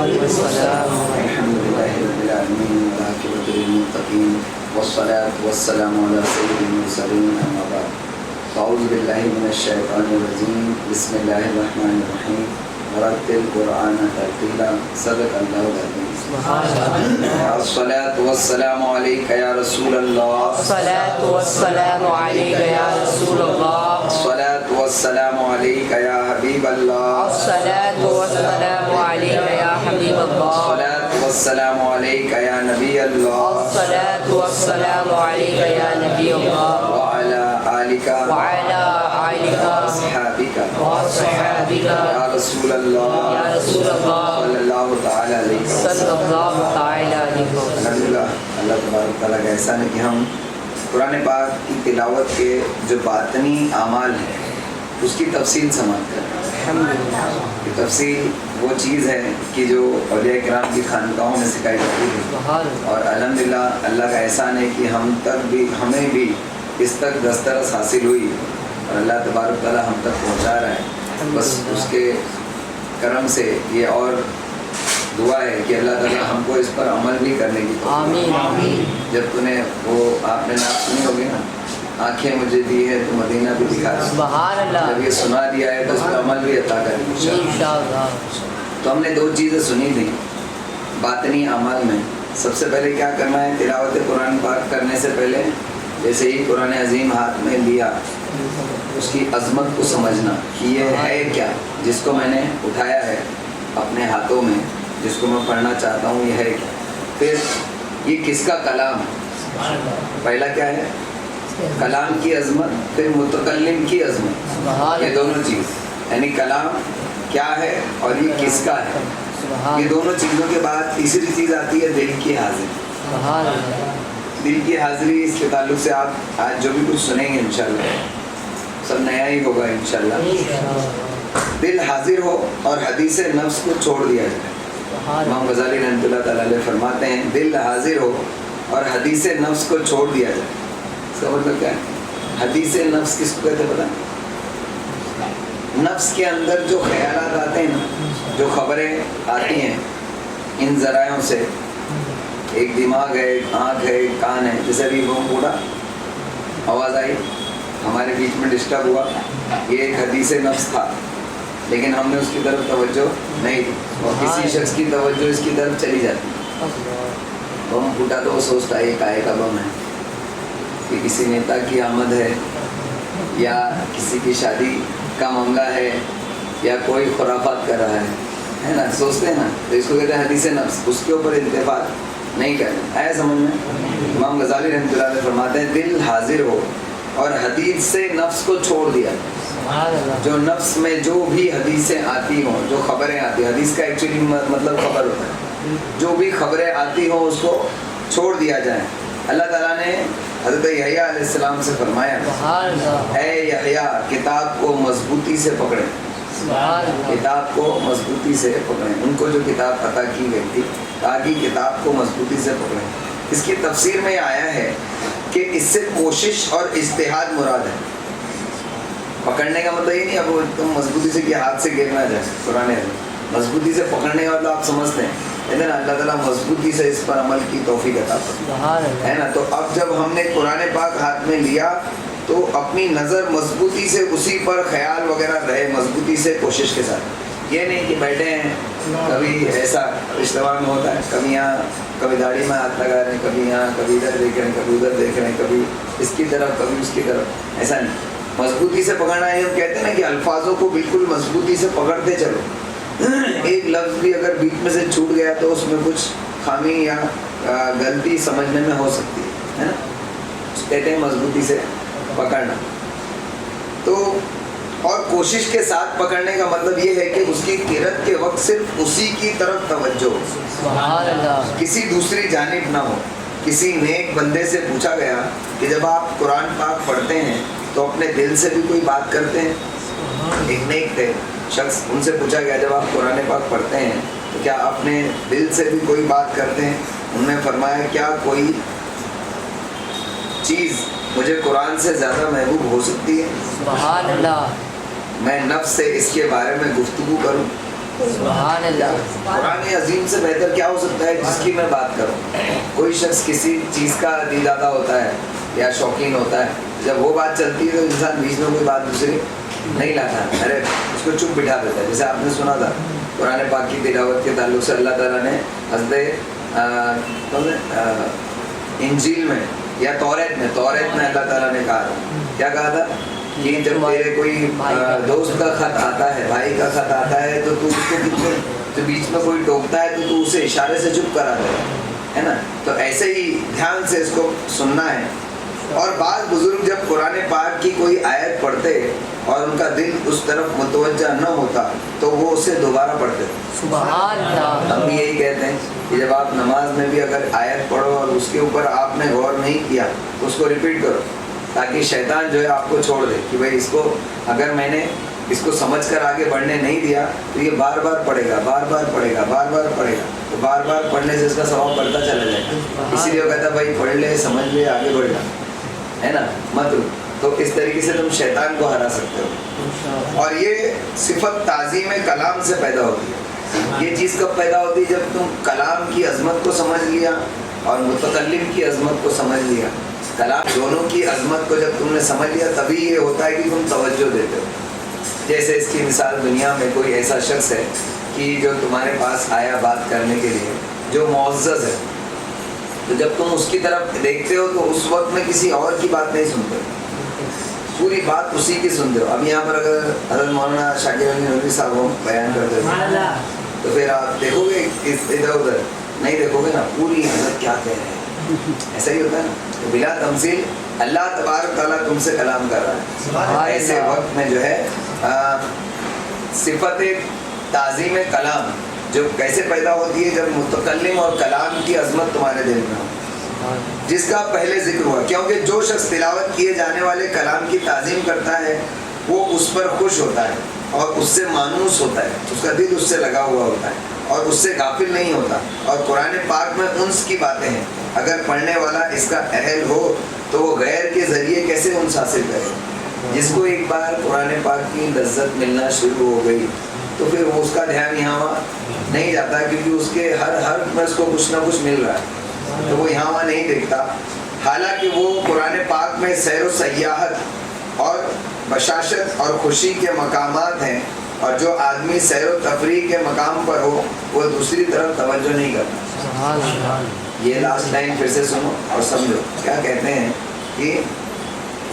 الحمدللہ رب العالمین والعاقبۃ للمتقین والصلاة والسلام علی سید المرسلین اما بعد اعوذ باللہ من الشیطان الرجیم بسم اللہ الرحمن الرحیم ورتل القرآن ترتیلا صدق اللہ العظیم الصلاة والسلام علیک یا رسول اللہ الصلاة والسلام علیک یا رسول اللہ الصلاة والسلام علیک یا حبیب اللہ الصلاة والسلام علیک یا حبیب اللہ الصلاة والسلام علیک یا نبی اللہ الصلاة والسلام علیک یا نبی اللہ وعلی آلک وعلی آلک واصحابک وصحابک یا رسول اللہ یا رسول اللہ صلی اللہ تعالی علیہ وسلم۔ صلی اللہ تعالی علیہ وسلم۔ الحمدللہ اللہ تبارک تعالیٰ کا احسان ہے کہ ہم قرآن پاک کی تلاوت کے جو باطنی اعمال ہیں اس کی تفصیل سماعت کریں۔ یہ تفصیل وہ چیز ہے کہ جو اولیاء کرام کی خانقاہوں میں سکھائی جاتی ہے، اور الحمدللہ اللہ کا احسان ہے کہ ہمیں بھی اس تک دسترس حاصل ہوئی، اور اللہ تبارک تعالیٰ ہم تک پہنچا رہا ہے۔ بس اس کے کرم سے یہ اور دعا ہے کہ اللہ تعالیٰ ہم کو اس پر عمل بھی کرنے کی توفیق۔ آمین آمین۔ جب وہ آپ نے نعت سنی ہوگی نا، آنکھیں مجھے دی ہے تو مدینہ بھی دکھا ہے، سبحان اللہ۔ جب یہ سنا دیا ہے تو اس پر عمل بھی عطا کریں انشاءاللہ۔ تو ہم نے دو چیزیں سنی تھیں باطنی اعمال میں۔ سب سے پہلے کیا کرنا ہے؟ تلاوت قرآن پاک کرنے سے پہلے جیسے ہی قرآن عظیم ہاتھ میں لیا، اس کی عظمت کو سمجھنا کہ یہ ہے کیا جس کو میں نے اٹھایا ہے اپنے ہاتھوں میں، جس کو میں پڑھنا چاہتا ہوں، یہ ہے کیا۔ پھر یہ کس کا کلام؟ پہلا کیا ہے؟ کلام کی عظمت، پھر متکلم کی عظمت، یہ دونوں چیز، یعنی کلام کیا ہے اور یہ کس کا ہے، یہ دونوں چیزوں کے بعد تیسری چیز آتی ہے دل کی حاضری۔ دل کی حاضری، اس کے تعلق سے آپ آج جو بھی کچھ سنیں گے انشاءاللہ سب نیا ہی ہوگا انشاءاللہ۔ دل حاضر ہو اور حدیث نفس کو چھوڑ دیا جائے۔ امام غزالی رحمۃ اللہ تعالیٰ علیہ فرماتے ہیں دل حاضر ہو اور حدیث نفس کو چھوڑ دیا جائے۔ اس کا مطلب کیا ہے؟ حدیث نفس کس کو کہتے ہیں پتہ؟ نفس کے اندر جو خیالات آتے ہیں نا، جو خبریں آتی ہیں ان ذرائعوں سے، ایک دماغ ہے، ایک آنکھ ہے، ایک کان ہے، جیسے ابھی بم پھوٹا، آواز آئی، ہمارے بیچ میں ڈسٹرب ہوا، یہ ایک حدیث نفس تھا، لیکن ہم نے اس کی طرف توجہ نہیں دی، اور کسی شخص کی توجہ اس کی طرف چلی جاتی۔ بم پھوٹا تو وہ سوچتا ہے یہ کائے کا بم ہے، کہ کسی نیتا کی آمد ہے، یا کسی کی شادی کا معاملہ ہے، یا کوئی خرافات کر رہا ہے نا، سوچتے ہیں نا، تو اس کو کہتے ہیں حدیث نفس۔ اس کے اوپر التفات نہیں کرنا، آیا سمجھ میں؟ امام غزالی رحمۃ اللہ علیہ فرماتے ہیں دل حاضر ہو اور حدیث سے نفس کو چھوڑ دیا۔ جو نفس میں جو بھی حدیثیں آتی ہوں، جو خبریں آتی ہیں، حدیث کا ایکچولی مطلب خبر ہوتا ہے، جو بھی خبریں آتی ہوں اس کو چھوڑ دیا جائے۔ اللہ تعالیٰ نے حضرت یحییٰ علیہ السلام سے فرمایا اے یحییٰ کتاب کو مضبوطی سے پکڑیں، کتاب کو مضبوطی سے پکڑیں۔ ان کو جو کتاب عطا کی گئی تھی کہا کہ کتاب کو مضبوطی سے پکڑیں۔ اس کی تفسیر میں آیا ہے کہ اس سے کوشش اور اجتہاد مراد ہے۔ پکڑنے کا مطلب یہ نہیں اب تم مضبوطی سے کہ ہاتھ سے گر نہ جائے، قرآن مضبوطی سے پکڑنے کا مطلب آپ سمجھتے ہیں، لیکن اللہ تعالیٰ مضبوطی سے اس پر عمل کی توفیق عطا فرمائے، ہے نا۔ تو اب جب ہم نے قرآن پاک ہاتھ میں لیا تو اپنی نظر مضبوطی سے اسی پر خیال وغیرہ رہے، مضبوطی سے کوشش کے ساتھ، یہ نہیں کہ بیٹھے ہیں کبھی ایسا اجتماع میں ہوتا ہے، کبھی یہاں کبھی داڑھی میں ہاتھ لگا رہے ہیں، کبھی یہاں کبھی ادھر دیکھ رہے ہیں، کبھی ادھر دیکھ رہے ہیں، کبھی اس کی طرف کبھی اس کی طرف، ایسا نہیں۔ مضبوطی سے پکڑنا ہے، ہم کہتے ہیں نا کہ الفاظوں کو بالکل مضبوطی سے پکڑتے چلو، ایک لفظ بھی اگر بیچ میں سے چھوٹ گیا تو اس میں کچھ خامی یا غلطی سمجھنے میں ہو سکتی ہے نا، کہتے ہیں مضبوطی سے پکڑنا۔ تو اور کوشش کے ساتھ پکڑنے کا مطلب یہ ہے کہ اس کی قرأت کے وقت صرف اسی کی طرف توجہ ہو، کسی دوسری جانب نہ ہو۔ کسی نیک بندے سے پوچھا گیا کہ جب آپ قرآن پاک پڑھتے ہیں تو اپنے دل سے بھی کوئی بات کرتے ہیں؟ ایک نیک تھے شخص، ان سے پوچھا گیا جب آپ قرآن پاک پڑھتے ہیں تو کیا اپنے دل سے بھی کوئی بات کرتے ہیں؟ انہوں نے فرمایا کیا کوئی چیز مجھے قرآن سے زیادہ محبوب ہو سکتی ہے؟ سبحان اللہ۔ میں نفس سے اس کے بارے میں گفتگو کروں، سبحان اللہ. قرآن عظیم سے بہتر کیا ہو سکتا ہے جس کی میں بات کروں. کوئی شخص کسی چیز کا دیدادہ ہوتا ہے یا شوقین ہوتا ہے, جب وہ بات چلتی ہے تو انسان بیچ میں کوئی بات دوسری نہیں لاتا, ارے اس کو چپ بٹھا دیتا ہے. جیسے آپ نے سنا تھا قرآن پاک کی تلاوت کے تعلق سے اللہ تعالیٰ نے حضرت انجیل میں یا توریت میں اللہ تعالیٰ نے کہا تھا, کیا کہا تھا کہ جب تیرے کوئی دوست کا خط آتا ہے, بھائی کا خط آتا ہے, تو تو اس کو تو بیچ میں کوئی ٹوکتا ہے تو اسے اشارے سے چپ کرا دے, ہے نا. تو ایسے ہی دھیان سے اس کو سننا ہے. اور بعض بزرگ جب قرآن پاک کی کوئی آیت پڑھتے اور ان کا دل اس طرف متوجہ نہ ہوتا تو وہ اسے دوبارہ پڑھتے. سبحان اللہ. ہم بھی یہی کہتے ہیں کہ جب آپ نماز میں بھی اگر آیت پڑھو اور اس کے اوپر آپ نے غور نہیں کیا تو اس کو ریپیٹ کرو, تاکہ شیطان جو ہے آپ کو چھوڑ دے کہ بھائی اس کو اگر میں نے اس کو سمجھ کر آگے بڑھنے نہیں دیا تو یہ بار بار پڑھے گا, بار بار پڑھے گا, بار بار پڑھے گا. تو بار بار پڑھنے سے اس کا ثواب بڑھتا چلا جائے گا. اسی لیے وہ کہتا ہے بھائی پڑھ لے, سمجھ لے, آگے بڑھ جا, ہے نا, مت. تو اس طریقے سے تم شیطان کو ہرا سکتے ہو. اور یہ صفت تعظیم کلام سے پیدا ہوتی ہے. یہ چیز کب پیدا ہوتی ہے؟ جب تم کلام کی عظمت کو سمجھ لیا اور متکلم کی عظمت کو سمجھ لیا. کلام دونوں کی عظمت کو جب تم نے سمجھ لیا تبھی یہ ہوتا ہے کہ تم توجہ دیتے ہو. جیسے اس کی مثال دنیا میں کوئی ایسا شخص ہے کہ جو تمہارے پاس آیا بات کرنے کے لیے, جو معزز ہے, تو جب تم اس کی طرف دیکھتے ہو تو اس وقت میں کسی اور کی بات نہیں سنتے, پوری بات اسی کی سنتے ہو. اب یہاں پر اگر حضرت مولانا شاکر علی نوری صاحب بیان کرتے ہیں تو پھر آپ دیکھو گے ادھر ادھر نہیں دیکھو گے نا, پوری حضرت کیا کہہ رہے ہیں, ایسا ہی ہوتا ہے نا. تو بلا تمثیل اللہ تبارک تعالیٰ تم سے کلام کر رہا ہے. ایسے وقت میں جو ہے صفت تعظیم کلام جو کیسے پیدا ہوتی ہے؟ جب متکلم اور کلام کی عظمت تمہارے دل میں ہو, جس کا پہلے ذکر ہوا. کیونکہ جو شخص تلاوت کیے جانے والے کلام کی تعظیم کرتا ہے وہ اس پر خوش ہوتا ہے اور اس سے مانوس ہوتا ہے, اس کا دل اس سے لگا ہوا ہوتا ہے اور اس سے غافل نہیں ہوتا. اور قرآن پاک میں انس کی باتیں ہیں, اگر پڑھنے والا اس کا اہل ہو تو وہ غیر کے ذریعے کیسے انس حاصل کرے. جس کو ایک بار قرآن پاک کی لذت ملنا شروع ہو گئی تو پھر وہ اس کا دھیان یہاں وہاں نہیں جاتا, کیونکہ اس کے ہر حرف میں اس کو کچھ نہ کچھ مل رہا ہے, تو وہ یہاں وہاں نہیں دیکھتا. حالانکہ وہ قرآن پاک میں سیر و سیاحت اور بشاشت اور خوشی کے مقامات ہیں, اور جو آدمی سیر و تفریح کے مقام پر ہو وہ دوسری طرف توجہ نہیں کرتا. یہ لاسٹ لائن پھر سے سنو اور سمجھو کیا کہتے ہیں کہ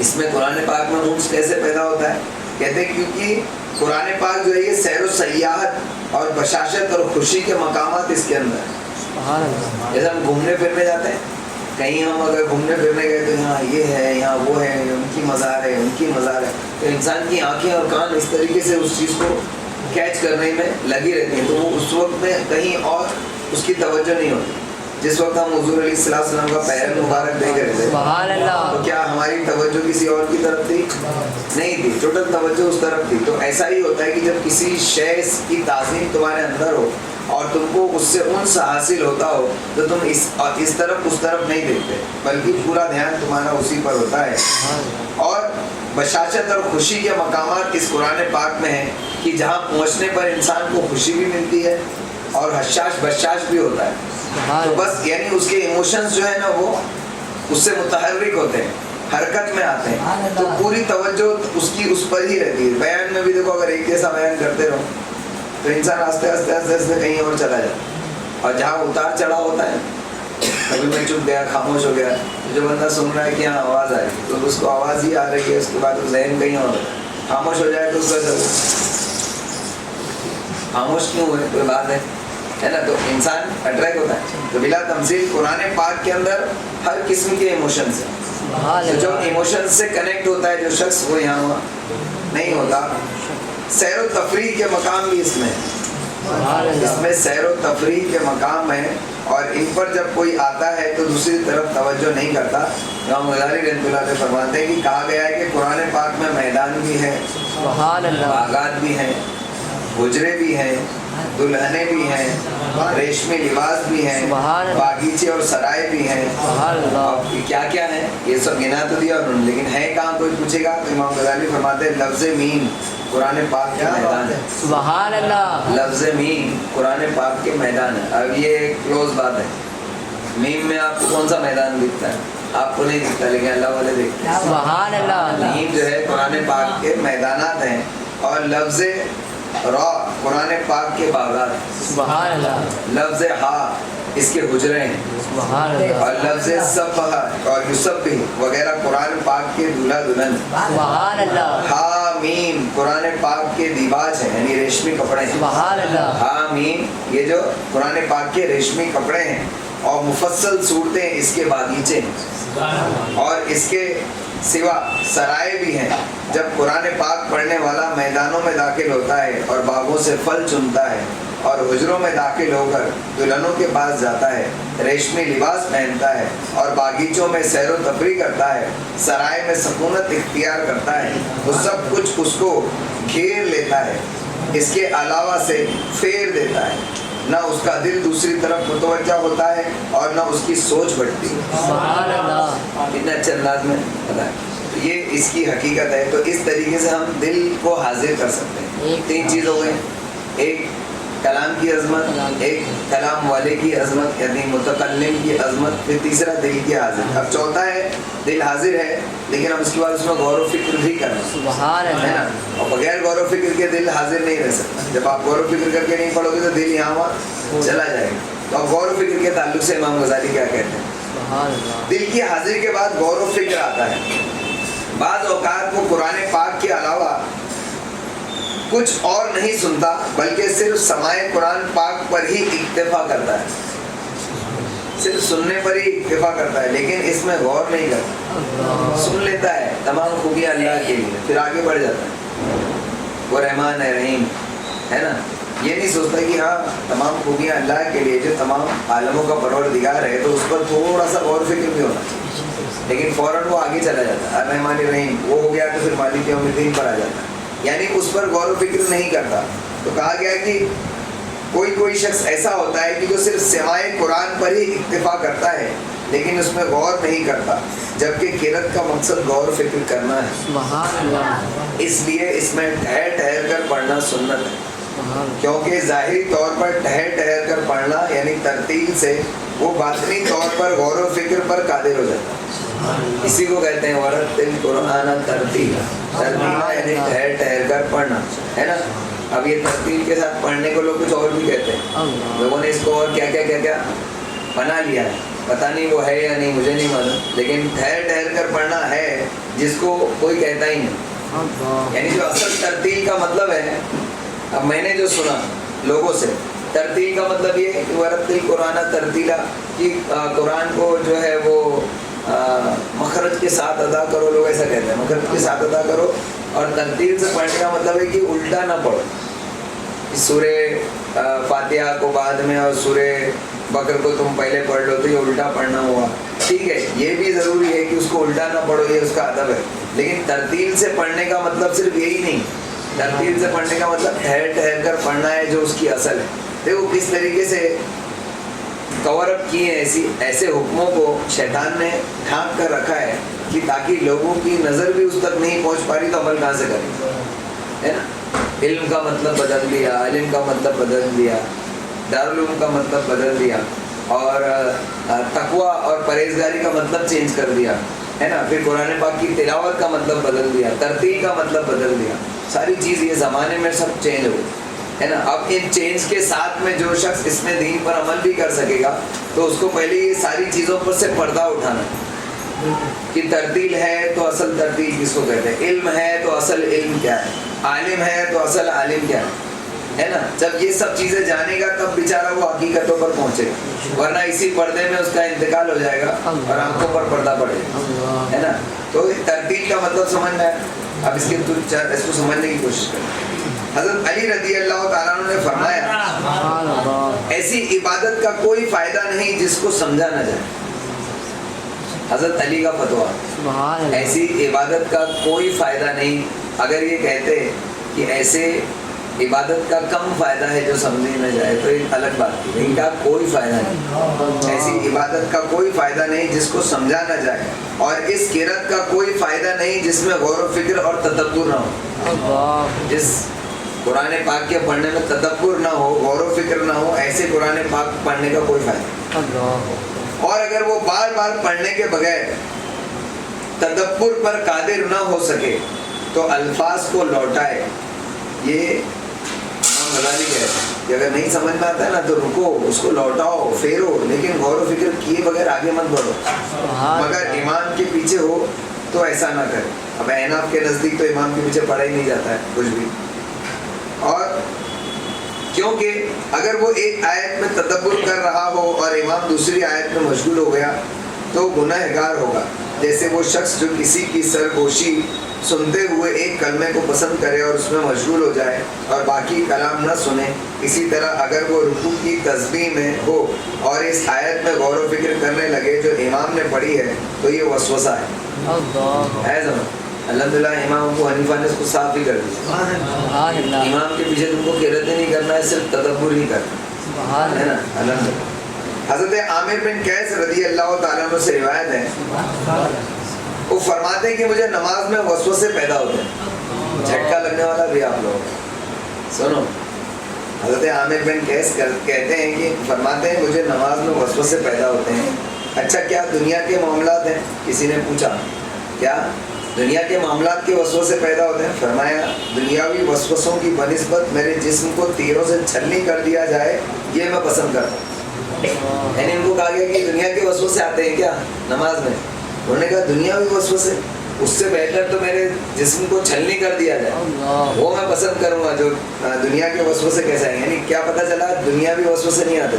اس میں قرآن پاک میں انس کیسے پیدا ہوتا ہے. کہتے ہیں کیونکہ قرآن پاک جو ہے یہ سیر و سیاحت اور بشاشت اور خوشی کے مقامات اس کے اندر ہیں. جیسے ہم گھومنے پھرنے جاتے ہیں, کہیں ہم اگر گھومنے پھرنے گئے تو یہاں یہ ہے, یہاں وہ ہے, ان کی مزار ہے, ان کی مزار ہے, تو انسان کی آنکھیں اور کان اس طریقے سے اس چیز کو کیچ کرنے میں لگی رہتی ہیں, تو وہ اس وقت میں کہیں اور اس کی توجہ نہیں ہوتی. جس وقت ہم حضور علیہ السلام کا پیر مبارک دیکھ رہے تھے تو کیا ہماری توجہ کسی اور کی طرف تھی؟ نہیں تھی, ٹوٹل توجہ اس طرف تھی. تو ایسا ہی ہوتا ہے کہ جب کسی شے کی تعظیم تمہارے اندر ہو اور تم کو اس سے انس حاصل ہوتا ہو تو تم اس طرف اس طرف نہیں دیکھتے, بلکہ پورا دھیان تمہارا اسی پر ہوتا ہے. اور بشاشت اور خوشی کے مقامات اس قرآن پاک میں ہیں کہ جہاں پہنچنے پر انسان کو خوشی بھی ملتی ہے اور حشاش بشاش بھی ہوتا ہے. تو بس یعنی اس کے ایموشنز جو ہے نا وہ اس سے متحرک ہوتے ہیں, حرکت میں آتے ہیں, تو پوری توجہ اس کی اس پر ہی رہتی ہے. بیان میں بھی دیکھو اگر ایک جیسا بیان کرتے رہو تو انسان آستے آستے آستے آستے کہیں اور چلا جائے, اور جہاں اتار چڑھا ہوتا ہے کبھی میں چپ گیا, خاموش ہو گیا, جو بندہ سن رہا ہے کہ یہاں آواز آ رہی ہے تو اس کو آواز ہی آ رہی ہے, اس کے بعد ذہن کہیں اور خاموش ہو جائے تو اس کا خاموش کیوں ہوئے کوئی بات ہے نا, تو انسان اٹریکٹ ہوتا ہے. تو بلا تمثیل قرآن پاک کے اندر ہر قسم کے ایموشنز ہیں, تو جو ایموشنز سے کنیکٹ ہوتا ہے جو شخص وہ یہاں وہاں نہیں ہوتا. سیر و تفریح کے مقام بھی اس میں سیر و تفریح کے مقام ہیں, اور ان پر جب کوئی آتا ہے تو دوسری طرف توجہ نہیں کرتا. امام غزالی رحمۃ اللہ علیہ فرماتے ہیں کہ کہا گیا ہے کہ قرآن پاک میں میدان بھی ہے, باغات بھی ہیں, حجرے بھی ہیں, دلہنے بھی ہیں, ریشمی لباس بھی ہیں, باغیچے اور سرائے بھی ہیں, کیا کیا ہیں یہ سب گنا تو دیا انہوں نے, لیکن ہے کہاں کوئی پوچھے گا تو امام غزالی فرماتے ہیں لفظ مین قرآن پاک کے میدان ہے. سبحان اللہ. لفظ میم قرآن پاک کے میدان ہے. اب یہ ایک کلوز بات ہے. میم میں آپ کو کون سا میدان دکھتا ہے؟ آپ کو نہیں دکھتا, لیکن اللہ والے دیکھتے ہیں. سبحان اللہ. میم جو ہے قرآن پاک کے میدانات ہیں, اور لفظ را قرآن پاک کے باغات. سبحان اللہ. لفظ ہا اس کے حجرے ہیں, سبحان اللہ. اور لفظ سبح اور یسبح وغیرہ قرآن پاک کے دولہا دلہن. سبحان اللہ. ہا میم قرآن پاک کے دیباج ہیں, یعنی ریشمی کپڑے ہیں. سبحان اللہ. ہا میم یہ جو قرآن پاک کے ریشمی کپڑے ہیں, اور مفصل صورتیں اس کے باغیچے ہیں, اور اس کے سوا سرائے بھی ہیں. جب قرآن پاک پڑھنے والا میدانوں میں داخل ہوتا ہے اور باغوں سے پھل چنتا ہے, اور حجروں میں داخل ہو کر دلہنوں کے پاس جاتا ہے, ریشمی لباس پہنتا ہے, اور باغیچوں میں سیر و تفریح کرتا ہے, سرائے میں سکونت اختیار کرتا ہے, وہ سب کچھ اس کو گھیر لیتا ہے, اس کے علاوہ سے پھیر دیتا ہے. نہ اس کا دل دوسری طرف متوجہ ہوتا ہے, اور نہ اس کی سوچ بڑھتی ہے. سبحان اللہ. اتنے اچھے انداز میں بتائیں. یہ اس کی حقیقت ہے. تو اس طریقے سے ہم دل کو حاضر کر سکتے ہیں. 3 چیز ہو گئی, ایک کلام کی عظمت, ایک کلام والے کی عظمت یعنی متکلم کی عظمت, پھر تیسرا دل کی حاضر. اب چوتھا ہے دل حاضر ہے, لیکن اب اس کے بعد اس میں غور و فکر بھی کرنا سبحان ہے نا. اللہ. اور بغیر غور و فکر کے دل حاضر نہیں رہ سکتا. جب آپ غور و فکر کر کے نہیں پڑھو گے تو دل یہاں وہاں چلا جائے گا. تو اب غور و فکر کے تعلق سے امام غزالی کیا کہتے ہیں؟ سبحان اللہ. دل کی حاضری کے بعد غور و فکر آتا ہے. بعض اوقات وہ قرآن پاک کے علاوہ کچھ اور نہیں سنتا, بلکہ صرف سماع قرآن پاک پر ہی اکتفا کرتا ہے. صرف سننے پر ہی اکتفا کرتا ہے, لیکن اس میں غور نہیں کرتا. سن لیتا ہے تمام خوبیاں اللہ کے لیے, پھر آگے بڑھ جاتا ہے. وہ رحمان ہے, رحیم ہے نا. یہ نہیں سوچتا کہ ہاں تمام خوبیاں اللہ کے لیے جو تمام عالموں کا پروردگار ہے, تو اس پر تھوڑا سا غور و فکر بھی ہونا چاہیے. لیکن فوراً وہ آگے چلا جاتا ہے. الرحمن الرحیم وہ ہو گیا تو پھر مالک یوم الدین پر آ جاتا ہے, یعنی اس پر غور و فکر نہیں کرتا. تو کہا گیا کہ کوئی شخص ایسا ہوتا ہے کہ جو صرف سماع قرآن پر ہی اکتفا کرتا ہے, لیکن اس میں غور نہیں کرتا, جبکہ قرأت کا مقصد غور و فکر کرنا ہے. سبحان اللہ. اس لیے اس میں ٹھہر ٹھہر کر پڑھنا سنت ہے, کیونکہ ظاہری طور پر ٹھہر ٹھہر کر پڑھنا یعنی ترتیل سے وہ باطنی طور پر غور و فکر پر قادر ہو جاتا ہے. اسی کو کہتے ہیں ورتل قرآن ترتیلا. ترتیلا یعنی ٹھہر ٹھہر کر پڑھنا ہے نا. اب یہ ترتیل کے ساتھ پڑھنے کو لوگ کچھ اور بھی کہتے ہیں. لوگوں نے اس کو اور کیا کیا کیا کیا بنا لیا ہے, پتہ نہیں وہ ہے یا نہیں, مجھے نہیں معلوم. لیکن ٹھہر ٹھہر کر پڑھنا ہے جس کو کوئی کہتا ہی نہیں. یعنی جو اصل ترتیل کا مطلب ہے, اب میں نے جو سنا لوگوں سے, ترتیل کا مطلب یہ ہے کہ ورتل قرآن ترتیلا, کہ قرآن کو جو ہے وہ مخرج کے ساتھ ادا کرو. لوگ ایسا کہتے ہیں مخرج کے ساتھ ادا کرو. اور ترتیل سے پڑھنے کا مطلب ہے کہ الٹا نہ پڑھو. سورہ فاتحہ کو بعد میں اور سورہ بقرہ کو تم پہلے پڑھ لو, تو یہ الٹا پڑھنا ہوا. ٹھیک ہے, یہ بھی ضروری ہے کہ اس کو الٹا نہ پڑھو, یہ اس کا ادب ہے. لیکن ترتیل سے پڑھنے کا مطلب صرف یہی نہیں. ترتیل سے پڑھنے کا مطلب ٹھہر ٹھہر کر پڑھنا ہے, جو اس کی اصل ہے. دیکھو کس طریقے سے کور اپ کیے ہیں ایسے حکموں کو شیطان نے ڈھانپ کر رکھا ہے, کہ تاکہ لوگوں کی نظر بھی اس تک نہیں پہنچ پا رہی, تو عمل کہاں سے کریں, ہے نا. علم کا مطلب بدل دیا, علم کا مطلب بدل دیا, دارالعلوم کا مطلب بدل دیا, اور تقویٰ اور پرہیزگاری کا مطلب چینج کر دیا, ہے نا. پھر قرآن پاک کی تلاوت کا مطلب بدل دیا, ترتیل کا مطلب بدل دیا. ساری چیز یہ زمانے میں سب چینج ہو, ہے نا. اب ان چینج کے ساتھ میں جو شخص اس میں دین پر عمل بھی کر سکے گا, تو اس کو پہلے یہ ساری چیزوں پر سے پردہ اٹھانا, کہ ترتیل ہے تو اصل ترتیل کس کو کہتے ہیں, علم ہے تو اصل علم کیا ہے, عالم ہے تو اصل عالم کیا ہے نا. جب یہ سب چیزیں جانے گا تب بیچارہ وہ حقیقتوں پر پہنچے گا, ورنہ اسی پردے میں اس کا انتقال ہو جائے گا اور آنکھوں پر پردہ پڑے گا, ہے نا. تو ترتیل کا مطلب سمجھنا ہے. اب اس کو سمجھنے کی کوشش کریں. حضرت علی رضی اللہ تعالیٰ عنہ نے فرمایا, ایسی عبادت کا کوئی فائدہ نہیں جس کو سمجھا نہ جائے. حضرت علی کا فتویٰ, ایسی عبادت کا کوئی فائدہ نہیں. اگر یہ کہتے کہ ایسے عبادت کا کم فائدہ ہے جو سمجھی نہ جائے تو ایک الگ بات تھی, لیکن کا کوئی فائدہ نہیں. ایسی عبادت کا کوئی فائدہ نہیں جس کو سمجھا نہ جائے, اور اس قرأت کا کوئی فائدہ نہیں جس میں غور و فکر اور تدبر نہ ہو. اللہ جس قرآن پاک کے پڑھنے میں تدبر نہ ہو، غور و فکر نہ ہو، ایسے قرآن پاک پڑھنے کا کوئی فائدہ۔ اللہ اور اگر وہ بار بار پڑھنے کے بغیر تدبر پر قادر نہ ہو سکے تو الفاظ کو لوٹائے۔ یہ امام غزالی کہتے ہیں کہ اگر نہیں سمجھ میں آتا ہے نا تو رکو، اس کو لوٹاؤ، پھیرو، لیکن غور و فکر کیے بغیر آگے مت بڑھو۔ مگر امام کے پیچھے ہو تو ایسا نہ کرے۔ اب احناف کے نزدیک تو امام کے پیچھے پڑھا ہی نہیں جاتا ہے کچھ بھی، اور کیونکہ اگر وہ ایک آیت میں تدبر کر رہا ہو اور امام دوسری آیت میں مشغول ہو گیا تو گناہ گار ہوگا، جیسے وہ شخص جو کسی کی سرگوشی سنتے ہوئے ایک کلمے کو پسند کرے اور اس میں مشغول ہو جائے اور باقی کلام نہ سنے۔ اسی طرح اگر وہ رکوع کی تسبیح میں ہو اور اس آیت میں غور و فکر کرنے لگے جو امام نے پڑھی ہے تو یہ وسوسہ ہے۔ ہے سمجھ؟ الحمدللہ امام ابو حنیفہ نے اس کو صاف ہی کر دیا۔ امام کے پیچھے تم کو قرأت نہیں کرنا ہے، صرف تدبر ہی کرنا ہے نا۔ الحمدللہ حضرت عامر بن قیس رضی اللہ تعالیٰ عنہ سے روایت ہے، وہ فرماتے ہیں کہ مجھے نماز میں وسوسے پیدا ہوتے ہیں۔ جھٹکا لگنے والا بھی آپ لوگ سنو، حضرت عامر بن قیس کہتے ہیں کہ فرماتے ہیں مجھے نماز میں وسوسے پیدا ہوتے ہیں۔ اچھا کیا دنیا کے معاملات ہیں؟ کسی نے پوچھا کیا دنیا کے معاملات کے وسوسے پیدا ہوتے ہیں؟ فرمایا دنیاوی وسوسوں کی بنسبت میرے جسم کو تیروں سے چھلنی کر دیا جائے یہ میں پسند کرتا ہوں۔ یعنی ان کو کہا گیا کہ دنیا کے وسوسے آتے ہیں کیا نماز میں؟ انہوں نے کہا دنیاوی وسوسے، اس سے بہتر تو میرے جسم کو چھلنی کر دیا جائے، وہ میں پسند کروں گا۔ جو دنیا کے وسوسے کیسے ہیں، یعنی کیا پتہ چلا دنیاوی وسوسے نہیں آتے،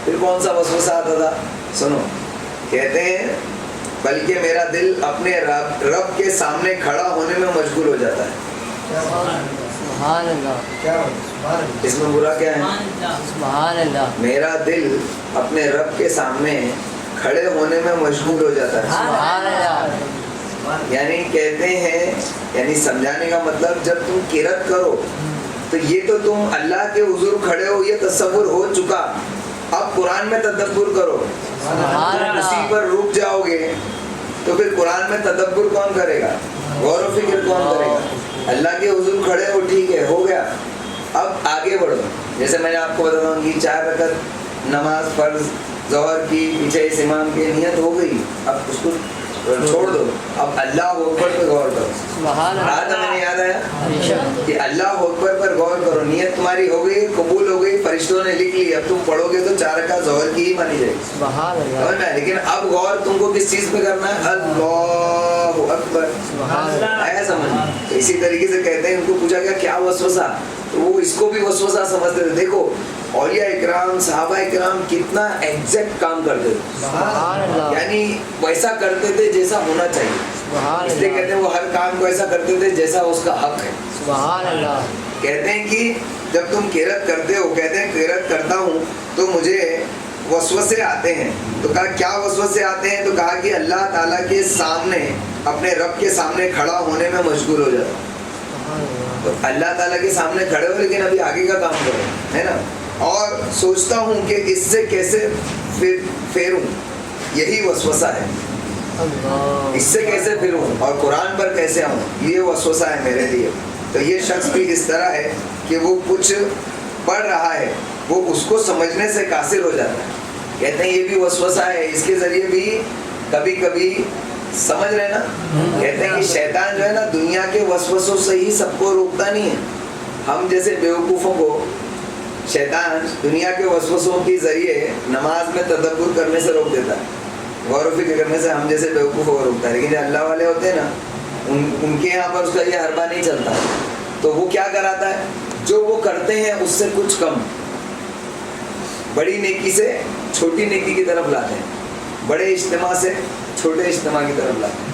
پھر کون سا وسوسہ آتا تھا؟ سنو، کہتے ہیں بلکہ میرا دل اپنے رب کے سامنے کھڑا ہونے میں مشغول ہو جاتا ہے۔ سبحان اللہ، اس میں برا کیا ہے؟ سبحان اللہ، میرا دل اپنے رب کے سامنے کھڑے ہونے میں مشغول ہو جاتا ہے۔ سبحان اللہ، یعنی کہتے ہیں، یعنی سمجھانے کا مطلب جب تم قرأت کرو تو یہ تو تم اللہ کے حضور کھڑے ہو یہ تصور ہو چکا، اب قرآن میں تدبر کرو، اسی پر رک جاؤ گے تو پھر قرآن میں تدبر کون کرے گا، غور و فکر کون کرے گا؟ اللہ کے حضور کھڑے ہو، ٹھیک ہے، ہو گیا، اب آگے بڑھو۔ جیسے میں نے آپ کو بتاتا ہوں کہ 4 رکعت نماز فرض ظہر کی پیچھے اس امام کی نیت ہو گئی، اب اس کو چھوڑ دو، اب اللہ اکبر پہ غور کرو۔ آج میں نے یاد آیا کہ اللہ اکبر پر غور کرو، نیت تمہاری ہو گئی، قبول ہو گئی، فرشتوں نے لکھ لی، اب تم پڑھو گے تو 4 رکعت ظہر کی ہی مانی جائے گی۔ لیکن اب غور تم کو کس چیز پہ کرنا ہے؟ اللہ اکبر، آیا سمجھ؟ تو اسی طریقے سے کہتے ہیں ان کو پوچھا گیا کیا وسوسہ، تو وہ اس کو بھی وسوسہ سمجھتے تھے۔ دیکھو اولیاء اکرام صحابہ اکرام کتنا ایگزیکٹ کام کرتے تھے، یعنی ویسا کرتے تھے جیسا ہونا چاہیے، اس لیے کہتے ہیں وہ ہر کام کو ایسا کرتے تھے جیسا اس کا حق ہے۔ سبحان اللہ، کہتے ہیں کہ جب تم قرأت کرتے ہو، کہتے ہیں قرأت کرتا ہوں تو مجھے وسوسے آتے ہیں، تو کہا کیا وسوسے آتے ہیں؟ تو کہا کہ اللہ تعالیٰ کے سامنے اپنے رب کے سامنے کھڑا ہونے میں مشغول ہو جاتا ہوں۔ تو اللہ تعالیٰ کے سامنے کھڑے ہو لیکن ابھی آگے کا کام کرو، ہے نا، اور سوچتا ہوں کہ اس سے کیسے پھیروں، یہی وسوسہ ہے، اس سے کیسے پھروں اور قرآن پر کیسے آؤں، یہ وسوسہ ہے میرے لیے۔ تو یہ شخص بھی اس طرح ہے کہ وہ کچھ پڑھ رہا ہے، وہ اس کو سمجھنے سے قاصر ہو جاتا ہے۔ کہتے ہیں یہ بھی وسوسہ ہے، اس کے ذریعے بھی کبھی کبھی سمجھ رہے نا، کہتے ہیں کہ شیطان جو ہے نا دنیا کے وسوسوں سے ہی سب کو روکتا نہیں ہے، ہم جیسے بیوقوفوں کو شیطان دنیا کے وسوسوں کے ذریعے نماز میں تدبر کرنے سے روک دیتا ہے، غور و فکر کرنے سے ہم جیسے بیوقوفوں کو روکتا ہے۔ لیکن جو اللہ والے ہوتے ہیں نا ان کے یہاں پر اس کا یہ حربہ نہیں چلتا، تو وہ کیا کراتا ہے، جو وہ کرتے ہیں اس سے کچھ کم، بڑی نیکی سے چھوٹی نیکی کی طرف لاتے ہیں، بڑے اجتماع سے چھوٹے اجتماع کی طرف لاتے ہیں،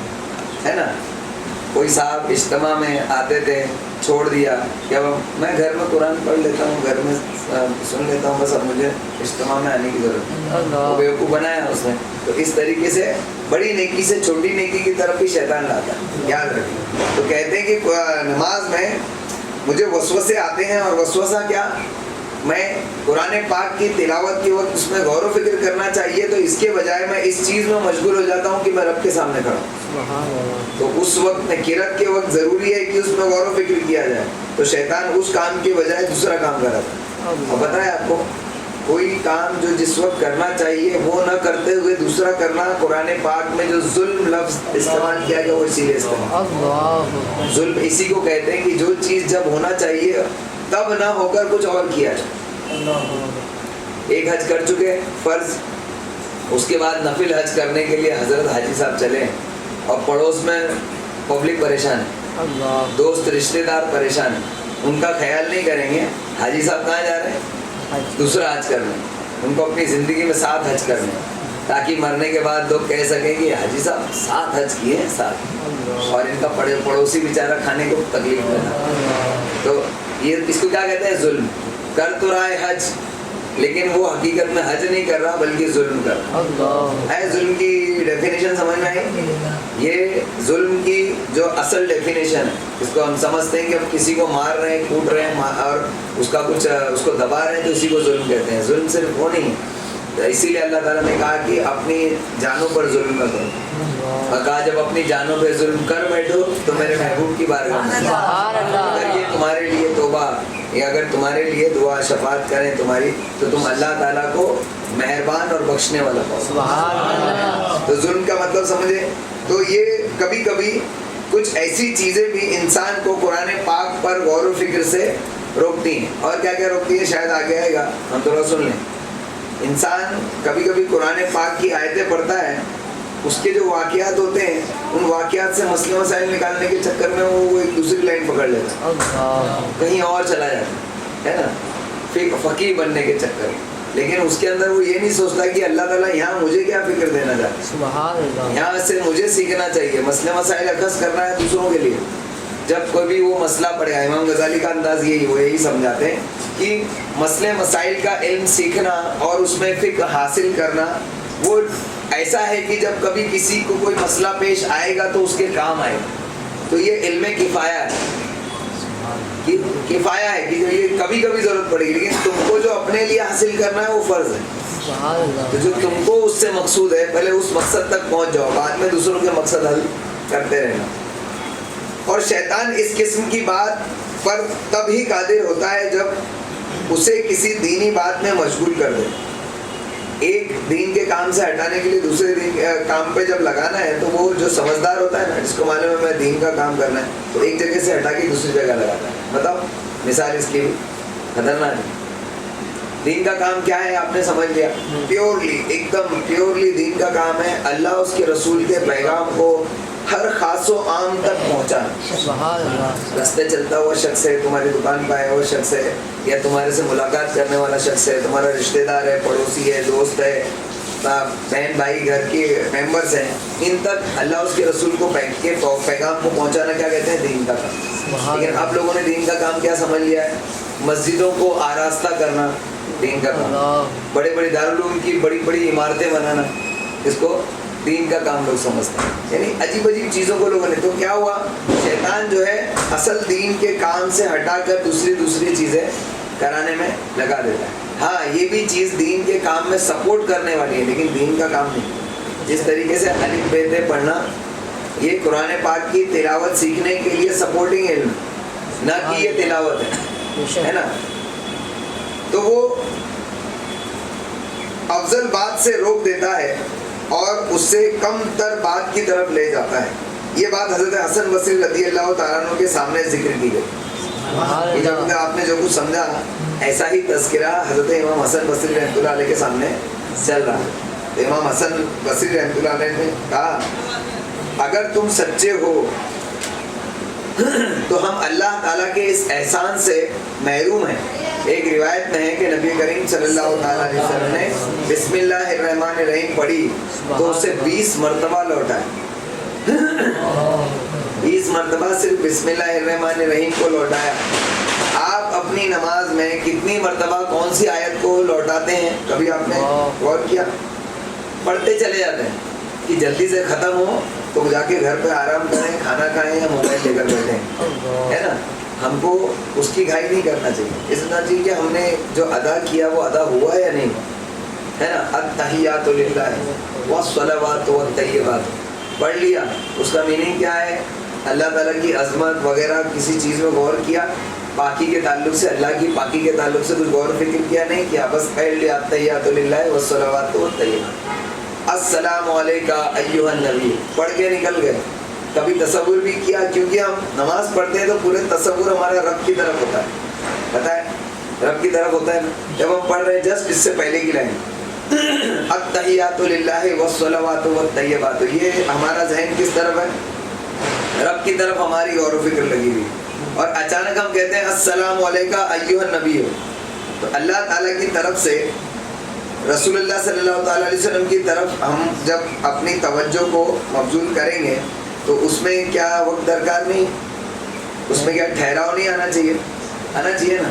ہے نا۔ کوئی صاحب اجتماع میں آتے تھے، چھوڑ دیا کہ اب میں گھر میں قرآن پڑھ لیتا ہوں، گھر میں سن لیتا ہوں، بس اب مجھے اجتماع میں آنے کی ضرورت نہیں، وہ بیوقوف بنایا اس نے۔ تو اس طریقے سے بڑی نیکی سے چھوٹی نیکی کی طرف بھی شیطان لاتا ہے، یاد رکھیں۔ تو کہتے ہیں کہ نماز میں مجھے وسوسے آتے ہیں، اور وسوسہ کیا، میں قرآن پاک کی تلاوت کے وقت اس میں غور و فکر کرنا چاہیے، تو اس کے بجائے میں اس چیز میں مشغول ہو جاتا ہوں کہ میں رب کے سامنے کھڑا ہوں۔ سبحان اللہ. تو اس وقت میں قرأت کے وقت ضروری ہے کہ اس میں غور و فکر کیا جائے. تو شیطان اس کام کی بجائے دوسرا کام کرا تھا. اب پتہ ہے آپ کو کوئی کام جو جس وقت کرنا چاہیے وہ نہ کرتے ہوئے دوسرا کرنا، قرآن پاک میں جو ظلم لفظ استعمال کیا گیا وہ اسی لیے استعمال. اللہ. ظلم اسی کو کہتے ہیں کہ جو چیز جب ہونا چاہیے تب نہ ہو کر کچھ اور کیا جائے. ایک حج کر چکے فرض، اس کے بعد نفل حج کرنے کے لیے حضرت حاجی صاحب چلے اور پڑوس میں پبلک پریشان ہے، اللہ. دوست رشتہ دار پریشان ہیں، ان کا خیال نہیں کریں گے حاجی صاحب کہاں جا رہے ہیں؟ دوسرا حج کرنے. ان کو اپنی زندگی میں 7 حج کرنے تاکہ مرنے کے بعد لوگ کہہ سکیں کہ حاجی صاحب 7 حج کیے ہیں 7، اور ان کا پڑوسی بیچارہ کھانے کو تکلیف میں تھا. تو یہ اس کو کیا کہتے ہیں؟ ظلم. کر تو رہا ہے حج لیکن وہ حقیقت میں حج نہیں کر رہا بلکہ ظلم کر رہا ہے. ظلم کی ڈیفینیشن سمجھ میں آئی؟ یہ ظلم کی جو اصل ڈیفینیشن ہے اس کو ہم سمجھتے ہیں کہ ہم کسی کو مار رہے ہیں، کوٹ رہے ہیں اور اس کا کچھ اس کو دبا رہے ہیں تو اسی کو ظلم کہتے ہیں. ظلم صرف وہ نہیں ہے. اسی لیے اللہ تعالیٰ نے کہا کہ اپنی جانوں پر ظلم نہ کرو، اور کہا جب اپنی جانوں پہ ظلم کر بیٹھو تو میرے محبوب کی بارگاہ میں اگر یہ تمہارے لیے توبہ یا اگر تمہارے لیے دعا شفاعت کریں تمہاری تو تم اللہ تعالیٰ کو مہربان اور بخشنے والا پاؤ. تو ظلم کا مطلب سمجھے. تو یہ کبھی کبھی کچھ ایسی چیزیں بھی انسان کو قرآن پاک پر غور و فکر سے روکتی ہیں. اور کیا کیا روکتی ہیں شاید آگے آئے گا، ہم تھوڑا سن لیں. انسان کبھی کبھی قرآن پاک کی آیتیں پڑھتا ہے، اس کے جو واقعات ہوتے ہیں ان واقعات سے مسئلے مسائل نکالنے کے چکر میں وہ ایک دوسری لائن پکڑ لیتا ہے، کہیں اور چلا جاتا ہے نا، فقیر بننے کے چکر میں. لیکن اس کے اندر وہ یہ نہیں سوچتا کہ اللہ تعالیٰ یہاں مجھے کیا فکر دینا چاہتا ہے، یہاں سے مجھے سیکھنا چاہیے. مسئلے مسائل اخذ کرنا ہے دوسروں کے لیے. جب کوئی بھی وہ مسئلہ پڑے گا، امام غزالی کا انداز یہی سمجھاتے ہیں کہ مسئلے مسائل کا علم سیکھنا اور اس میں فقہ حاصل کرنا وہ ایسا ہے کہ جب کبھی کسی کو کوئی مسئلہ پیش آئے گا تو اس کے کام آئے گا. تو یہ علم کفایہ ہے، کفایہ ہے کہ جو یہ کبھی کبھی ضرورت پڑے گی، لیکن تم کو جو اپنے لیے حاصل کرنا ہے وہ فرض ہے. تو جو تم کو اس سے مقصود ہے پہلے اس مقصد تک پہنچ جاؤ، بعد میں دوسروں کے مقصد حل کرتے رہنا. اور شیطان اس قسم کی بات پر تب ہی قادر ہوتا ہے جب اسے کسی دینی بات میں مشغول کر دے. ایک دین کے کام سے ہٹانے کے لیے دوسرے دین کے کام پہ جب لگانا ہے تو وہ جو سمجھدار ہوتا ہے نا، جس کو معلوم ہے میں دین کا کام کرنا ہے، تو ایک جگہ سے ہٹا کے دوسری جگہ لگاتا ہے. بتاؤ مثال اس کی بھی خطرناک ہے. دین کا کام کیا ہے آپ نے سمجھ لیا، پیورلی ایک دم پیورلی دین کا کام ہے اللہ اس کے رسول کے پیغام کو ہر خاص و عام تک پہنچانا. راستے چلتا ہوا شخص ہے، تمہاری دکان پہ آیا ہوا شخص ہے، یا تمہارے سے ملاقات کرنے والا شخص ہے، تمہارا رشتہ دار ہے، پڑوسی ہے، دوست ہے، بہن بھائی گھر کے ممبرز ہیں، ان تک اللہ اس کے رسول کو پیغام کو پہنچانا کیا کہتے ہیں؟ دین کا کام. لیکن آپ لوگوں نے دین کا کام کیا سمجھ لیا ہے؟ مسجدوں کو آراستہ کرنا دین کا کام، بڑے بڑے دارالعلوم کی بڑی بڑی عمارتیں بنانا، اس کو دین کا کام لوگ سمجھتے ہیں. یعنی عجیب عجیب چیزوں کو لوگوں نے. تو کیا ہوا، شیطان جو ہے اصل دین کے کام سے ہٹا کر دوسری چیزیں کرانے میں لگا دیتا ہے. ہاں یہ بھی چیز دین کے کام میں سپورٹ کرنے والی ہے لیکن دین کا کام نہیں. جس طریقے سے الف ب ت پڑھنا یہ قرآن پاک کی تلاوت سیکھنے کے لیے سپورٹنگ علم، نہ کہ یہ تلاوت ہے نا. تو وہ افضل بات سے روک دیتا ہے اور اس سے کم تر بات کی طرف لے جاتا ہے. یہ بات حضرت حسن بصری رضی اللہ تعالیٰ عنہ کے سامنے ذکر کی گئی. جب آپ نے جو کچھ سمجھا ایسا ہی تذکرہ حضرت امام حسن بصری رحمۃ اللہ علیہ کے سامنے چل رہا ہے. تو امام حسن بصری رحمۃ اللہ علیہ نے کہا اگر تم سچے ہو تو ہم اللہ تعالیٰ کے اس احسان سے محروم ہیں. ایک روایت میں ہے کہ نبی کریم صلی اللہ تعالیٰ علیہ وسلم نے بسم اللہ الرحمن الرحیم پڑھی تو اسے 20 مرتبہ لوٹایا. 20 مرتبہ صرف بسم اللہ الرحمن الرحیم کو لوٹایا. آپ اپنی نماز میں کتنی مرتبہ کون سی آیت کو لوٹاتے ہیں؟ کبھی آپ نے غور کیا؟ پڑھتے چلے جاتے ہیں کہ جلدی سے ختم ہو تو جا کے گھر پہ آرام کریں، کھانا کھائیں یا موبائل لے کر بیٹھیں، ہے نا. ہم کو اس کی گھائی نہیں کرنا چاہیے. اس طرح چاہیے کہ ہم نے جو ادا کیا وہ ادا ہوا یا نہیں، ہے نا. التحیات للہ والصلوات والطیبات، پڑھ لیا اس کا میننگ کیا ہے؟ اللہ تعالیٰ کی عظمت وغیرہ کسی چیز میں غور کیا، پاکی کے تعلق سے، اللہ کی پاکی کے تعلق سے کچھ غور و فکر کیا نہیں کیا، بس پڑھ لیا التحیات للہ والصلوات والطیبات، السلام علیکہ ایھا النبی، پڑھ کے نکل گئے۔ کبھی تصور بھی کیا؟ کیونکہ ہم نماز پڑھتے ہیں تو پورے تصور ہمارا رب کی طرف ہوتا ہے، پتہ ہے رب کی طرف ہوتا ہے نا۔ جب ہم پڑھ رہے ہیں جسٹ اس سے پہلے کی لائن التحیات للہ والصلوات والطیبات، یہ ہمارا ذہن کس طرف ہے؟ رب کی طرف ہماری غور و فکر لگی ہوئی، اور اچانک ہم کہتے ہیں السلام علیکہ ایھا النبی، تو اللہ تعالیٰ کی طرف سے رسول اللہ صلی اللہ تعالیٰ علیہ وسلم کی طرف ہم جب اپنی توجہ کو مبذول کریں گے تو اس میں کیا وقت درکار نہیں، اس میں کیا ٹھہراؤ نہیں آنا چاہیے؟ آنا چاہیے نا۔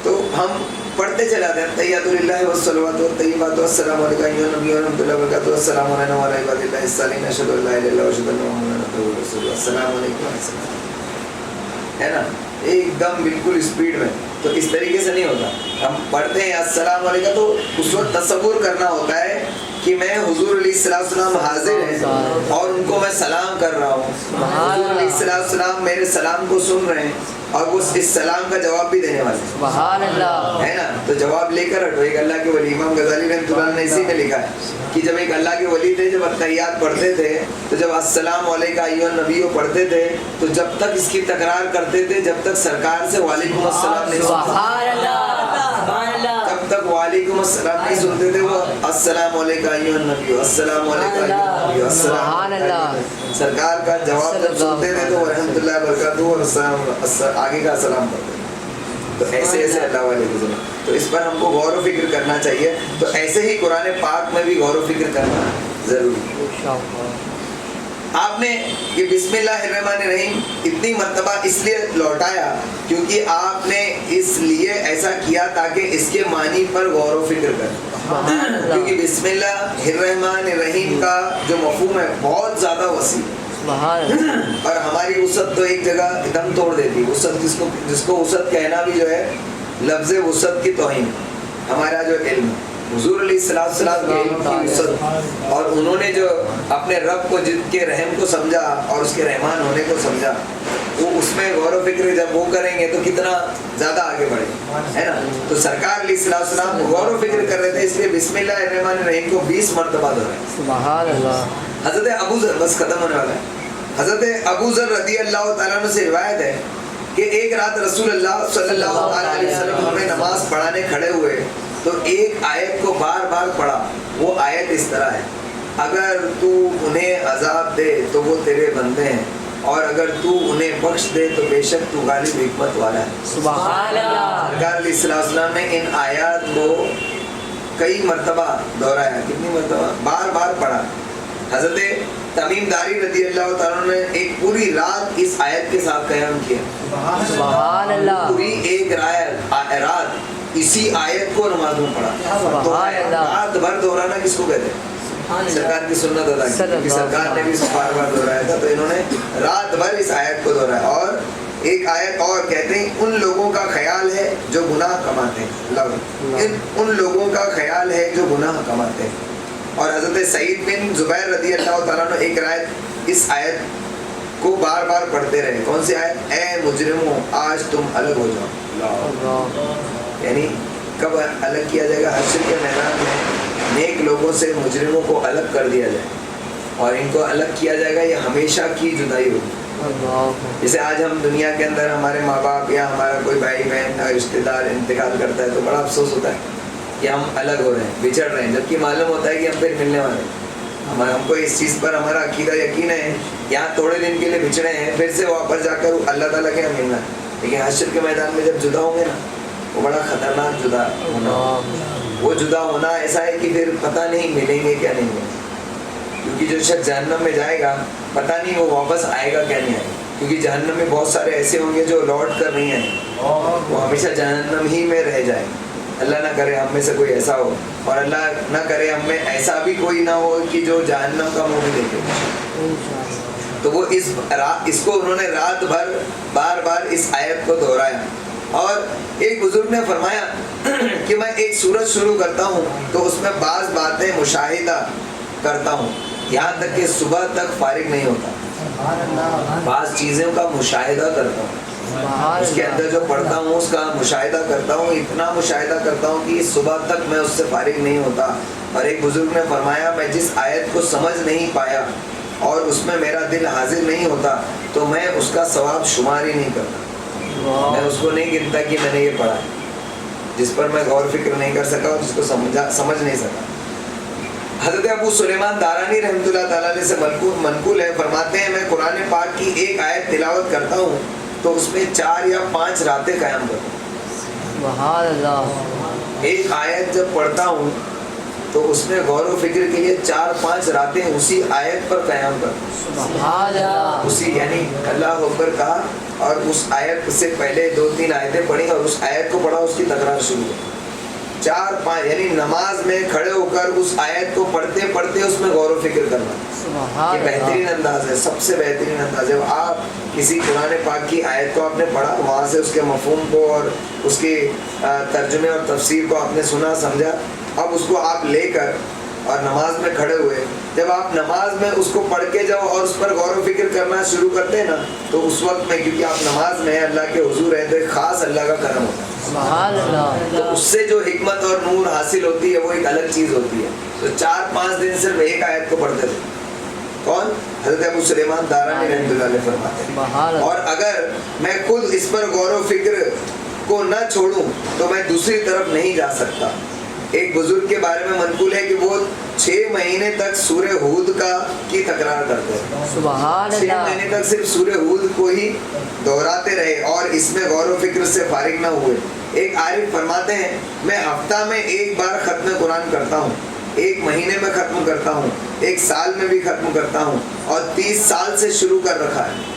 تو ہم پڑھتے چلاتے ہیں تحیات للہ والصلوات والطیبات السلام علیکم ایھا النبی ورحمۃ اللہ وبرکاتہ السلام علینا وعلی عباد اللہ الصالحین اشہد ان لا الہ الا اللہ واشہد ان محمدا عبدہ ورسولہ السلام علیکم، ہے نا، ایک دم بالکل اسپیڈ میں۔ تو اس طریقے سے نہیں ہوتا، ہم پڑھتے ہیں السلام علیکم تو اس وقت تصور کرنا ہوتا ہے کہ میں حضور علیہ السلام حاضر ہیں اور ان کو میں سلام کر رہا ہوں، حضور علیہ السلام میرے سلام کو سن رہے ہیں اور وہ اس سلام کا جواب بھی دینے والے ہیں، سبحان اللہ، ہے نا۔ تو جواب لے کر ہٹو۔ ایک اللہ کے ولی امام غزالی رحمۃ اللہ نے اسی میں لکھا ہے کہ جب ایک اللہ کے ولی تھے، جب التحیات پڑھتے تھے تو جب السلام علیکہ ایھا النبی پڑھتے تھے تو جب تک اس کی تکرار کرتے تھے جب تک سرکار سے وعلیکم السلام نہیں سنتے، سبحان اللہ، سبحان اللہ، جب تک وعلیکم السلام نہیں سنتے تھے وہ السلام علیکم ایھا النبی، السلام علیکم ایھا النبی، سبحان اللہ، سرکار کا جواب جب سنتے تھے تو رحمۃ اللہ وبرکاتہ اور السلام آگے کا سلام پڑھتے تھے۔ تو ایسے ایسے اللہ والے گزرے، تو اس پر ہم کو غور و فکر کرنا چاہیے۔ تو ایسے ہی قرآن پاک میں بھی غور و فکر کرنا ضروری ہے۔ آپ نے یہ بسم اللہ الرحمن الرحیم اتنی مرتبہ اس لیے لوٹایا کیونکہ آپ نے اس لیے ایسا کیا تاکہ اس کے معنی پر غور و فکر کریں، کیونکہ بسم اللہ الرحمن الرحیم کا جو مفہوم ہے بہت زیادہ وسیع اور ہماری وسعت تو ایک جگہ دم توڑ دیتی ہے۔ وسعت جس کو وسعت کہنا بھی جو ہے لفظ وسعت کی توہین، ہمارا جو علم حضور علیہ السلام کے علم کی وسعت، اور انہوں نے جو اپنے رب کو جن کے رحم کو سمجھا اور اس کے رحمان ہونے کو سمجھا، وہ اس میں غور و فکر جب وہ کریں گے تو کتنا زیادہ آگے بڑھے، ہے نا۔ تو سرکار علیہ السلام غور و فکر کر رہے تھے، اس لیے بسم اللہ الرحمن الرحیم کو 20 مرتبہ دہرایا۔ سبحان اللہ۔ حضرت ابو ذر، بس ختم ہونے والا ہے، حضرت ابو ذر رضی اللہ تعالیٰ عنہ سے روایت ہے کہ ایک رات رسول اللہ صلی اللہ علیہ وسلم ہمیں نماز پڑھانے کھڑے ہوئے تو ایک آیت کو بار بار پڑھا۔ وہ آیت اس طرح ہے، اگر تو انہیں عذاب دے تو وہ تیرے بندے ہیں، اور اگر تو انہیں بخش دے تو بے شک تو غالب حکمت والا ہے۔ سبحان اللہ۔ سرکار علیہ السلام نے ان آیات کو کئی مرتبہ دہرایا، کتنی مرتبہ؟ بار بار پڑھا۔ حضرت تمیم داری رضی اللہ تعالیٰ نے ایک پوری رات اس آیت کے ساتھ قیام کیا، سبحان اللہ، پوری ایک رات اسی آیت کو نماز میں پڑھا۔ تو رات بھر دہرانا کس کو کہتے ہیں؟ سرکار کی سنت ادا کی، کیونکہ سرکار نے بھی اس کو بار بار دہرایا تھا، تو انہوں نے رات بھر اس آیت کو دہرایا۔ اور ایک آیت اور کہتے ہیں ان لوگوں کا خیال ہے جو گناہ کماتے ہیں، ان لوگوں کا خیال ہے جو گناہ کماتے ہیں۔ اور حضرت سعید بن زبیر رضی اللہ تعالیٰ نے ایک آیت، اس آیت کو بار بار پڑھتے رہے۔ کون سی آیت؟ اے مجرموں آج تم الگ ہو جاؤ، یعنی کب الگ کیا جائے گا؟ حشر کے میدان میں نیک لوگوں سے مجرموں کو الگ کر دیا جائے اور ان کو الگ کیا جائے گا، یہ ہمیشہ کی جدائی ہوگی۔ جیسے آج ہم دنیا کے اندر ہمارے ماں باپ یا ہمارا کوئی بھائی بہن رشتے دار انتقال کرتا ہے تو بڑا افسوس ہوتا ہے کہ ہم الگ ہو رہے ہیں، بچھڑ رہے ہیں، جبکہ معلوم ہوتا ہے کہ ہم پھر ملنے والے ہیں۔ ہم کو اس چیز پر ہمارا عقیدہ یقین ہے، یہاں تھوڑے دن کے لیے بچھڑے ہیں، پھر سے واپس جا کر اللہ تعالیٰ کے یہاں ملنا ہے، لیکن حشر کے میدان میں جب جدا ہوں گے نا وہ بڑا خطرناک جدا ہونا، وہ جدا ہونا ایسا ہے کہ پھر پتہ نہیں ملیں گے کیا نہیں ملیں، کیونکہ جو شخص جہنم میں جائے گا پتہ نہیں وہ واپس آئے گا کیا نہیں آئے گا، کیونکہ جہنم میں بہت سارے ایسے ہوں گے جو لوٹ کر نہیں آئیں، وہ ہمیشہ جہنم ہی میں رہ جائیں۔ اللہ نہ کرے ہم میں سے کوئی ایسا ہو، اور اللہ نہ کرے ہم میں ایسا بھی کوئی نہ ہو کہ جو جہنم کا منہ بھی دیکھے۔ تو وہ اس کو انہوں نے رات بھر بار بار اس آیت کو دہرایا۔ اور ایک بزرگ نے فرمایا کہ میں ایک سورت شروع کرتا ہوں تو اس میں بعض باتیں مشاہدہ کرتا ہوں، یہاں تک کہ صبح تک فارغ نہیں ہوتا. بعض چیزوں کا مشاہدہ کرتا ہوں, اس کے اندر جو پڑھتا ہوں اس کا مشاہدہ کرتا ہوں, اتنا مشاہدہ کرتا ہوں کہ صبح تک میں اس سے فارغ نہیں ہوتا. اور ایک بزرگ نے فرمایا میں جس آیت کو سمجھ نہیں پایا اور اس میں میرا دل حاضر نہیں ہوتا تو میں اس کا ثواب شمار ہی نہیں کرتا. میں اس کو نہیں گنتا کہ میں نے یہ پڑھا ہے, جس پر میں غور فکر نہیں کر سکا اور جس کو سمجھ نہیں سکا. حضرت ابو سلیمان دارانی رحمۃ اللہ تعالیٰ علیہ سے منقول ہے, فرماتے ہیں میں قرآن پاک کی ایک آیت تلاوت کرتا ہوں تو اس میں 4 یا 5 راتیں قیام کرتا ہوں. سبحان اللہ. ایک آیت جب پڑھتا ہوں تو اس میں غور و فکر کے لیے 4-5 راتیں اسی آیت پر قیام کرتا ہوں. سبحان اللہ. اسی یعنی اللہ اکبر کہا اور اس آیت سے پہلے 2-3 آیتیں پڑھی اور اس آیت کو پڑھا, اس کی تکرار شروع ہے. 4-5 یعنی نماز میں کھڑے ہو کر اس آیت کو پڑھتے پڑھتے اس میں غور و فکر کرنا. یہ بہترین انداز ہے, سب سے بہترین انداز ہے. آپ کسی قرآن پاک کی آیت کو آپ نے پڑھا, وہاں سے اس کے مفہوم کو اور اس کے ترجمے اور تفسیر کو آپ نے سنا سمجھا, اب اس کو آپ لے کر اور نماز میں کھڑے ہوئے, جب آپ نماز میں اس کو پڑھ کے جاؤ اور اس پر غور و فکر کرنا شروع کرتے ہیں نا تو اس وقت میں, کیونکہ آپ نماز میں اللہ کے حضور ہیں تو ایک خاص اللہ کا کرم ہوتا ہے. سبحان اللہ. تو اس سے جو حکمت اور نور حاصل ہوتی ہے وہ ایک الگ چیز ہوتی ہے. تو 4-5 دن صرف ایک آیت کو پڑھتے تھے. کون؟ حضرت ابو سلیمان دارانی رحمۃ اللہ علیہ فرماتے ہیں. اور اگر میں خود اس پر غور و فکر کو نہ چھوڑوں تو میں دوسری طرف نہیں جا سکتا. ایک بزرگ کے بارے میں منقول ہے کہ وہ 6 مہینے تک سورہ ہود کی تکرار کرتے ہیں. سبحان اللہ. 6 مہینے تک صرف سورہ ہود کو ہی دہراتے رہے اور اس میں غور و فکر سے فارغ نہ ہوئے. ایک عارف فرماتے ہیں میں ہفتہ میں ایک بار ختم قرآن کرتا ہوں, 1 مہینے میں ختم کرتا ہوں, 1 سال میں بھی ختم کرتا ہوں اور 30 سال سے شروع کر رکھا ہے.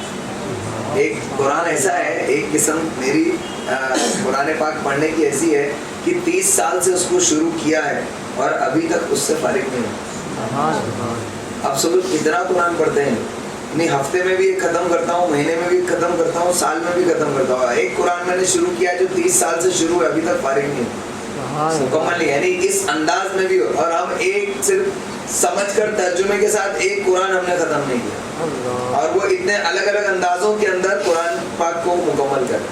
ایک قرآن ایسا ہے, ایک قسم میری قرآن پاک پڑھنے کی ایسی ہے کہ 30 سال سے اس کو شروع کیا ہے اور ابھی تک اس سے فارغ نہیں ہوا. اب سب لوگ کتنا قرآن پڑھتے ہیں, نہیں ہفتے میں بھی ایک ختم کرتا ہوں, مہینے میں بھی ختم کرتا ہوں, سال میں بھی ختم کرتا ہوں. ایک قرآن میں نے شروع کیا جو 30 سال سے شروع ہے, ابھی تک فارغ نہیں ہوا مکمل, یعنی اس انداز میں بھی. اور ہم ایک صرف سمجھ کر ترجمے کے ساتھ ایک قرآن ہم نے ختم نہیں کیا, اور وہ اتنے الگ الگ اندازوں کے اندر قرآن پاک کو مکمل کر.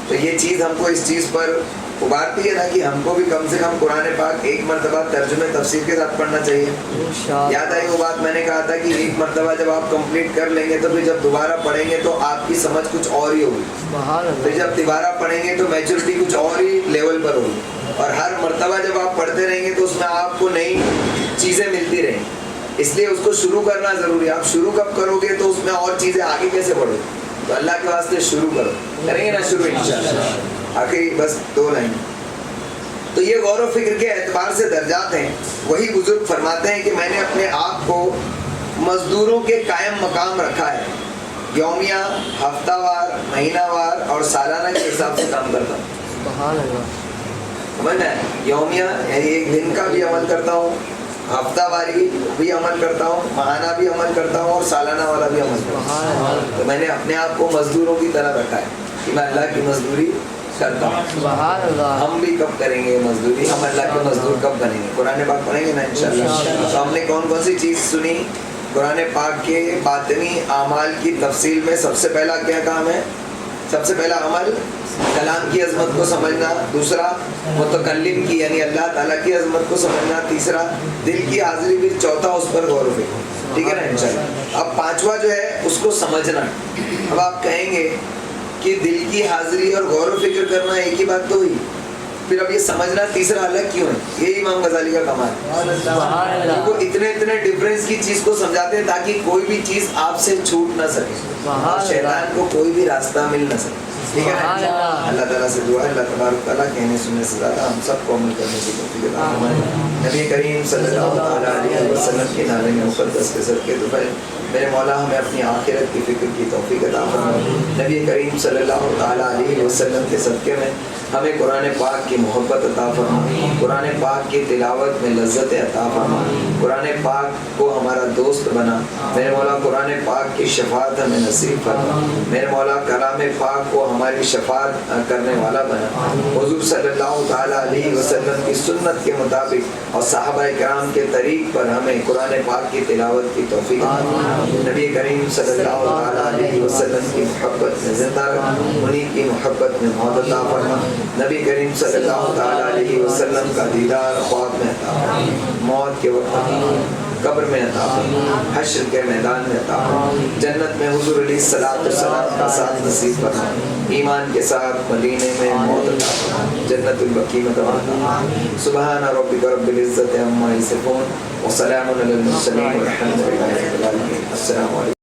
تو یہ چیز ہم کو اس چیز پر ابھارتی ہے نا کہ ہم کو بھی کم سے کم قرآن پاک ایک مرتبہ ترجمے تفسیر کے ساتھ پڑھنا چاہیے. یاد آئی وہ بات میں نے کہا تھا کہ ایک مرتبہ جب آپ کمپلیٹ کر لیں گے تو پھر جب دوبارہ پڑھیں گے تو آپ کی سمجھ کچھ اور ہی ہوگی, پھر جب دوبارہ پڑھیں گے تو میچورٹی کچھ اور ہی لیول پر ہوگی, اور ہر مرتبہ جب آپ پڑھتے رہیں گے تو اس میں آپ کو نئی چیزیں ملتی رہیں. اس لیے اس کو شروع کرنا ضروری ہے. آپ شروع کب کرو گے تو اس میں اور چیزیں آگے کیسے پڑھو گے, تو اللہ کے واسطے شروع کرو, کریں گے نا شروع انشاءاللہ. آخری بس 2 لائن. تو یہ غور و فکر کے اعتبار سے درجات ہیں. وہی بزرگ فرماتے ہیں کہ میں نے اپنے آپ کو مزدوروں کے قائم مقام رکھا ہے, یومیہ, ہفتہ وار, مہینہ وار اور سالانہ کے حساب سے کام کرتا ہوں. سبحان اللہ. سمجھنا ہے, یومیہ یعنی ایک دن کا بھی عمل کرتا ہوں, ہفتہ واری بھی عمل کرتا ہوں, ماہانہ بھی عمل کرتا ہوں اور سالانہ والا بھی عمل کرتا ہوں. تو میں نے اپنے آپ کو مزدوروں کی طرح رکھا ہے کہ میں اللہ کی مزدوری کرتا ہوں. سبحان اللہ. ہم بھی کب کریں گے مزدوری, ہم اللہ کے مزدور کب بنیں گے؟ قرآن پاک پڑھیں گے نا انشاءاللہ. تو ہم نے کون کون سی چیز سنی قرآن پاک کے باطنی اعمال کی تفصیل میں؟ سب سے پہلا کیا کام ہے؟ سب سے پہلا عمل کلام کی عظمت کو سمجھنا, دوسرا متکلم کی یعنی اللہ تعالیٰ کی عظمت کو سمجھنا, تیسرا دل کی حاضری, پھر چوتھا اس پر غور و فکر. ٹھیک ہے نا انشاءاللہ. اب 5واں جو ہے اس کو سمجھنا. اب آپ کہیں گے کہ دل کی حاضری اور غور و فکر کرنا ایک ہی بات تو ہوئی, پھر اب یہ سمجھنا تیسرا الگ کیوں ہے؟ یہی امام غزالی کا کمال ہے. وہ اتنے ڈفرینس کی چیز کو سمجھاتے ہیں تاکہ کوئی بھی چیز آپ سے چھوٹ نہ سکے اور شیطان کو کوئی بھی راستہ مل نہ سکے. ٹھیک ہے نا. اللہ تعالیٰ سے دعا ہے اللہ تبارک تعالیٰ کہنے سننے سے زیادہ ہم سب کو عمل کرنے کی توفیق عطا فرمائے. نبی کریم صلی اللہ تعالیٰ علیہ وسلم کے نام مقدس کے صدقے دوپہر میرے مولا ہمیں اپنی آخرت کی فکر کی توفیق عطا فرمائے. نبی کریم صلی اللہ تعالیٰ علیہ وسلم کے صدقے میں ہمیں قرآن پاک کی محبت عطا فرما, قرآن پاک کی تلاوت میں لذت عطا فرما, قرآن پاک کو ہمارا دوست بنا. میرے مولا قرآن پاک کی شفاعت ہمیں نصیب فرما. میرے مولا کلام پاک کو ہماری شفاعت کرنے والا بنا. حضور صلی اللہ تعالیٰ علیہ وسلم کی سنت کے مطابق اور صحابہ کرام کے طریق پر ہمیں قرآن پاک کی تلاوت کی توفیق. نبی کریم صلی اللہ تعالیٰ علیہ وسلم کی محبت میں زندہ رکھ, انہیں کی محبت میں موت عطا فرما. نبی کریم صلی اللہ تعالیٰ علیہ وسلم کا دیدار خواب میں عطا فرما, موت کے وقت قبر میں عطا فرما, حشر کے میدان میں عطا فرما, جنت میں حضور علیہ السلام کا ساتھ نصیب فرما, ایمان کے ساتھ مدینے میں موت عطا فرما, جنت البقیع میں قبر عطا فرما. سبحان ربک رب العزت عما یصفون وسلام علی المرسلین والحمد للہ رب العالمین. السلام علیکم.